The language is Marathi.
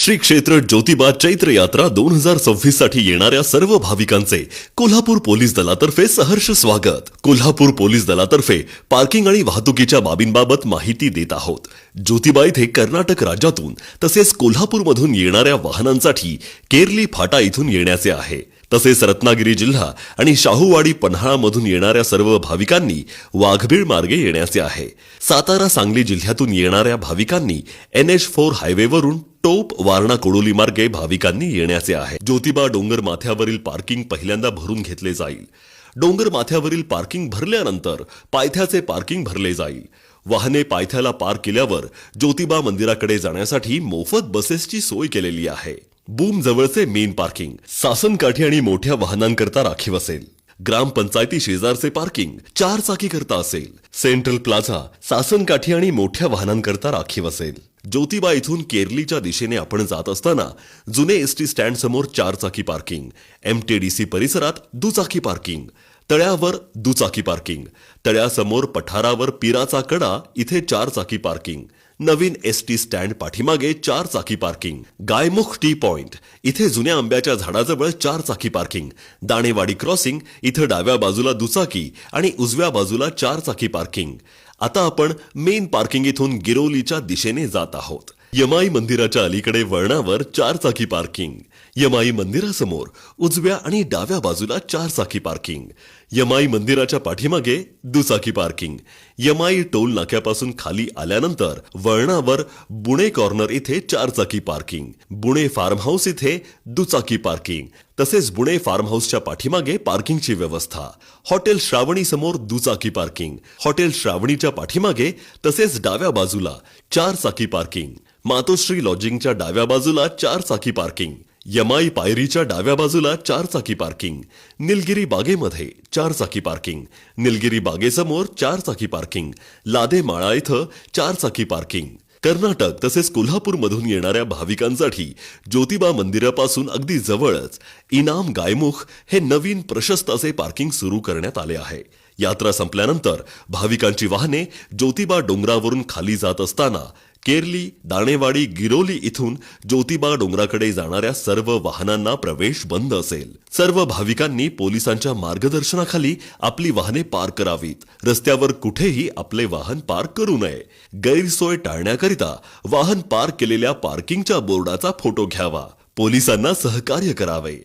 श्री क्षेत्र ज्योतिबा चैत्र यात्रा 2026 साठी येणाऱ्या सर्व भाविकांचे कोल्हापूर पोलीस दलातर्फे सहर्ष स्वागत। कोल्हापूर पोलीस दलातर्फे पार्किंग आणि वाहतुकीच्या बाबींबाबत माहिती देत आहोत। ज्योतिबा इथे कर्नाटक राज्यातून तसेच कोल्हापूरमधून येणाऱ्या वाहनांसाठी केरली फाटा इथून येण्याचे आहे। तसेच रत्नागिरी जिल्हा आणि शाहूवाडी पन्हाळामधून येणाऱ्या सर्व भाविकांनी वाघबीळ मार्गे येण्याचे आहे। सातारा सांगली जिल्ह्यातून येणाऱ्या भाविकांनी NH4 हायवेवरून टोप वारणा कोडोली मार्गे भाविकांनी येण्याचे आहे। ज्योतिबा डोंगर माथ्यावरील पार्किंग पहिल्यांदा भरून घेतले जाईल। डोंगर माथ्यावरील पार्किंग भरल्यानंतर पायथ्याचे पार्किंग भरले जाईल। वाहने पायथ्याला पार्क केल्यावर ज्योतिबा मंदिराकडे जाण्यासाठी मोफत बसेसची सोय केलेली आहे। बूम जवळचे मेन पार्किंग सासनकाठी आणि मोठ्या वाहनांकरता राखीव असेल। ग्रामपंचायती शेजारचे पार्किंग 4 चाकी करता असेल। सेंट्रल प्लाझा सासनकाठी आणि मोठ्या वाहनांकरता राखीव असेल। ज्योतिबा इथून केरलीच्या दिशेने आपण जात असताना जुने एसटी स्टँड समोर 4 चाकी पार्किंग, MTDC परिसरात दुचाकी पार्किंग, तळ्यावर दुचाकी पार्किंग, तळ्यासमोर पठारावर पिराचा कडा इथे 4 चाकी पार्किंग, नवीन एसटी स्टँड पाठीमागे 4 चाकी पार्किंग, गायमुख टी पॉइंट इथे जुन्या आंब्याच्या झाडाजवळ 4 चाकी पार्किंग, दाणेवाडी क्रॉसिंग इथे डाव्या बाजूला दुचाकी आणि उजव्या बाजूला 4 चाकी पार्किंग। आता आपण मेन पार्किंग इथून गिरोलीच्या दिशेने जात आहोत। यमाई मंदिराच्या अलीकडे वळणावर 4 चाकी पार्किंग, यमाई मंदिरासमोर उजव्या आणि डाव्या बाजूला 4 चाकी पार्किंग, यमाई मंदिराच्या पाठीमागे दुचाकी पार्किंग, यमाई टोल नाक्यापासून खाली आल्यानंतर वळणावर बुणे कॉर्नर इथे 4 चाकी पार्किंग, बुणे फार्म हाऊस इथे दुचाकी पार्किंग, तसेच बुणे फार्म हाऊसच्या पाठीमागे पार्किंगची व्यवस्था। हॉटेल श्रावणी समोर दुचाकी पार्किंग, हॉटेल श्रावणीच्या पाठीमागे तसेच डाव्या बाजूला 4 चाकी पार्किंग, मातोश्री लॉजिंगच्या डाव्या बाजूला 4 चाकी पार्किंग, यमाई पायरीच्या डाव्या बाजूला 4 चाकी पार्किंग, निलगिरी बागेमध्ये 4 चाकी पार्किंग, निलगिरी बागेसमोर 4 चाकी पार्किंग, लादे माळा इथं 4 चाकी पार्किंग। कर्नाटक तसेच कोल्हापूरमधून येणाऱ्या भाविकांसाठी ज्योतिबा मंदिरापासून अगदी जवळच इनाम गायमुख हे नवीन प्रशस्त असे पार्किंग सुरू करण्यात आले आहे। यात्रा संपल्यानंतर भाविकांची वाहने ज्योतिबा डोंगरावरून खाली जात असताना केरली, दाणेवाडी, गिरोली इथून ज्योतिबा डोंगराकडे जाणाऱ्या सर्व वाहनांना प्रवेश बंद असेल। सर्व भाविकांनी पोलिसांच्या मार्गदर्शनाखाली आपली वाहने पार्क करावीत। रस्त्यावर कुठेही आपले वाहन पार्क करू नये। गैरसोय टाळण्याकरिता वाहन पार्क केलेल्या पार्किंगच्या बोर्डाचा फोटो घ्यावा। पोलिसांना सहकार्य करावे।